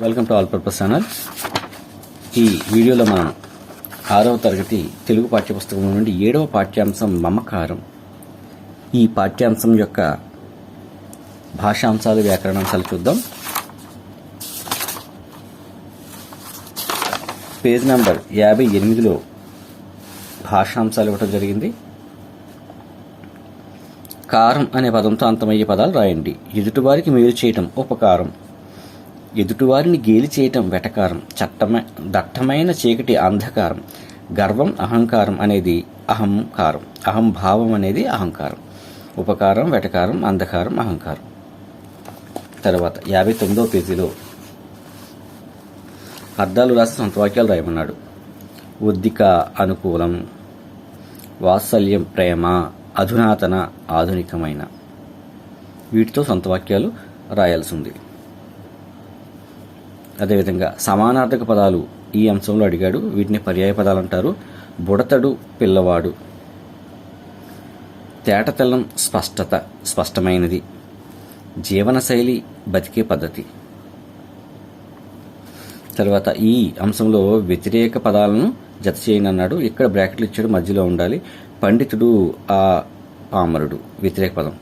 Welcome to all purpose channel. ఈ వీడియోలో మనం 6వ తరగతి తెలుగు పాఠ్యపుస్తకం నుండి 7వ పాఠ్యాంశం మమకారం. ఈ పాఠ్యాంశం యొక్క భాషాంశాలు, వ్యాకరణాంశాలు చూద్దాం. పేజ్ నెంబర్ 58లో భాషాంశాలు ఇవ్వటం జరిగింది. కారం అనే పదంతో అంతమయ్యే పదాలు రాయండి. ఎదుటివారికి మేలు చేయటం ఉపకారం, ఎదుటివారిని గేలి చేయటం వెటకారం, దట్టమైన చీకటి అంధకారం, గర్వం అహంకారం అనేది అహంకారం, అహంభావం అనేది అహంకారం, ఉపకారం వెటకారం అంధకారం అహంకారం. తర్వాత 59వ పేజీలో అర్థాలు రాసి సొంత వాక్యాలు రాయమన్నాడు. ఉద్దిక అనుకూలం, వాత్సల్యం ప్రేమ, అధునాతన ఆధునికమైన. వీటితో సొంత వాక్యాలు రాయాల్సి ఉంది. అదేవిధంగా సమానార్థక పదాలు ఈ అంశంలో అడిగాడు. వీటిని పర్యాయ పదాలు అంటారు. బుడతడు పిల్లవాడు, తేటతెల్లం స్పష్టత స్పష్టమైనది, జీవనశైలి బతికే పద్ధతి. తర్వాత ఈ అంశంలో వ్యతిరేక పదాలను జత చేయని అన్నాడు. ఇక్కడ బ్రాకెట్లు ఇచ్చాడు, మధ్యలో ఉండాలి. పండితుడు ఆ పామరుడు వ్యతిరేక పదం,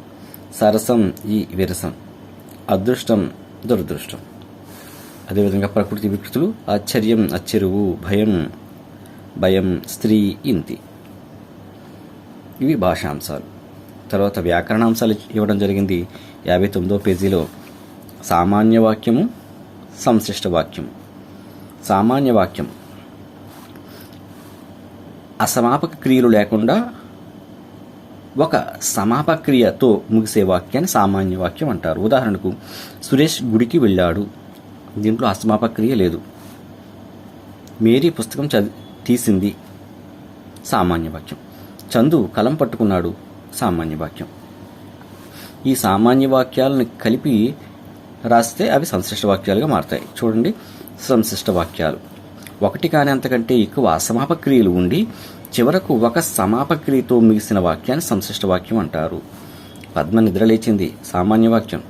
సరసం ఈ విరసం, అదృష్టం దురదృష్టం. అదేవిధంగా ప్రకృతి వికృతులు ఆశ్చర్యం అచ్చెరువు, భయం భయం, స్త్రీ ఇంతి. ఇవి భాషాంశాలు. తర్వాత వ్యాకరణాంశాలు ఇవ్వడం జరిగింది. 59వ పేజీలో సామాన్య వాక్యము, సంశిష్ట వాక్యం. సామాన్య వాక్యం అసమాపక క్రియలు లేకుండా ఒక సమాపక క్రియతో ముగిసే వాక్యాన్ని సామాన్య వాక్యం అంటారు. ఉదాహరణకు సురేష్ గుడికి వెళ్ళాడు. దీంట్లో అసమాపక క్రియ లేదు. మేరీ పుస్తకం తీసింది, సామాన్య వాక్యం. చందు కలం పట్టుకున్నాడు, సామాన్య వాక్యం. ఈ సామాన్య వాక్యాలను కలిపి రాస్తే అవి సంశిష్ట వాక్యాలుగా మారుతాయి. చూడండి, సంశిష్ట వాక్యాలు ఒకటి కాని అంతకంటే ఎక్కువ అసమాపక క్రియలు ఉండి చివరకు ఒక సమాపక క్రియతో ముగిసిన వాక్యాన్ని సంశిష్ట వాక్యం అంటారు. పద్మ నిద్రలేచింది, సామాన్య వాక్యం.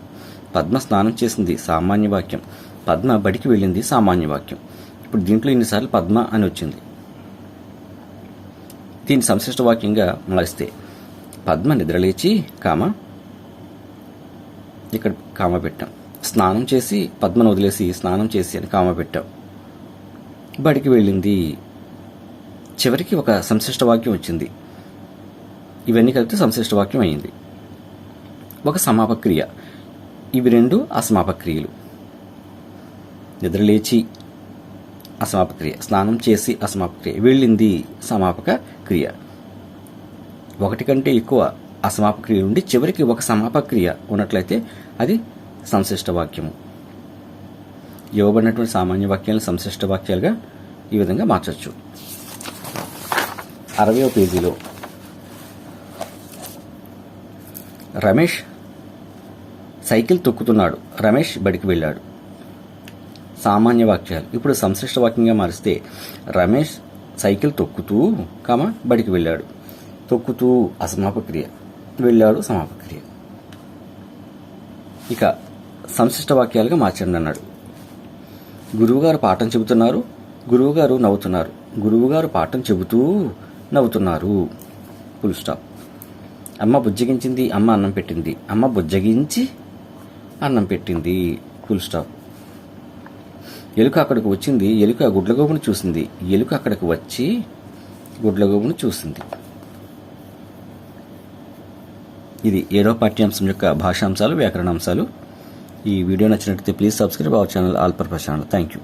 పద్మ స్నానం చేసింది, సామాన్య వాక్యం. పద్మ బడికి వెళ్ళింది, సామాన్య వాక్యం. ఇప్పుడు దీంట్లో ఇన్నిసార్లు పద్మ అని వచ్చింది. దీన్ని సంశిష్ట వాక్యంగా మారిస్తే పద్మ నిద్రలేచి ఇక్కడ కామ పెట్టాం. స్నానం చేసి, పద్మను వదిలేసి స్నానం చేసి అని కామ పెట్టాం. బడికి వెళ్ళింది, చివరికి ఒక సంశిష్ట వాక్యం వచ్చింది. ఇవన్నీ కలిపితే సంశిష్ట వాక్యం అయింది. ఒక సమాపక క్రియ, ఇవి రెండు అసమాపక క్రియలు. నిద్రలేచి అసమాపక క్రియ, స్నానం చేసి అసమాపక క్రియ, వెళ్ళింది సమాపక క్రియ. ఒకటి కంటే ఎక్కువ అసమాపక క్రియ ఉండి చివరికి ఒక సమాపక క్రియ ఉన్నట్లయితే అది సంశిష్ట వాక్యము. ఇవ్వబడినటువంటి సామాన్య వాక్యాలను సంశిష్ట వాక్యాలుగా ఈ విధంగా మార్చవచ్చు. 60వ పేజీలో రమేష్ సైకిల్ తొక్కుతున్నాడు, రమేష్ బడికి వెళ్ళాడు. సామాన్య వాక్యాలు. ఇప్పుడు సంశిష్ట వాక్యంగా మారిస్తే రమేష్ సైకిల్ తొక్కుతూ బడికి వెళ్ళాడు. తొక్కుతూ అసమాపక క్రియ, వెళ్ళాడు సమాపక క్రియ. ఇక సంశిష్ట వాక్యాలుగా మార్చండి అన్నాడు. గురువుగారు పాఠం చెబుతున్నారు, గురువుగారు నవ్వుతున్నారు. గురువుగారు పాఠం చెబుతూ నవ్వుతున్నారు, ఫుల్ స్టాప్. అమ్మ బుజ్జగించింది, అమ్మ అన్నం పెట్టింది. అమ్మ బుజ్జగించి అన్నం పెట్టింది, ఫుల్ స్టాప్. ఎలుక అక్కడికి వచ్చింది, ఎలుక గుడ్లగోబును చూసింది. ఎలుక అక్కడికి వచ్చి గుడ్లగోబును చూసింది. ఇది 7వ పాఠ్యాంశం యొక్క భాషాంశాలు, వ్యాకరణాంశాలు. ఈ వీడియో నచ్చినట్లయితే please subscribe our channel all purpose channel. Thank you.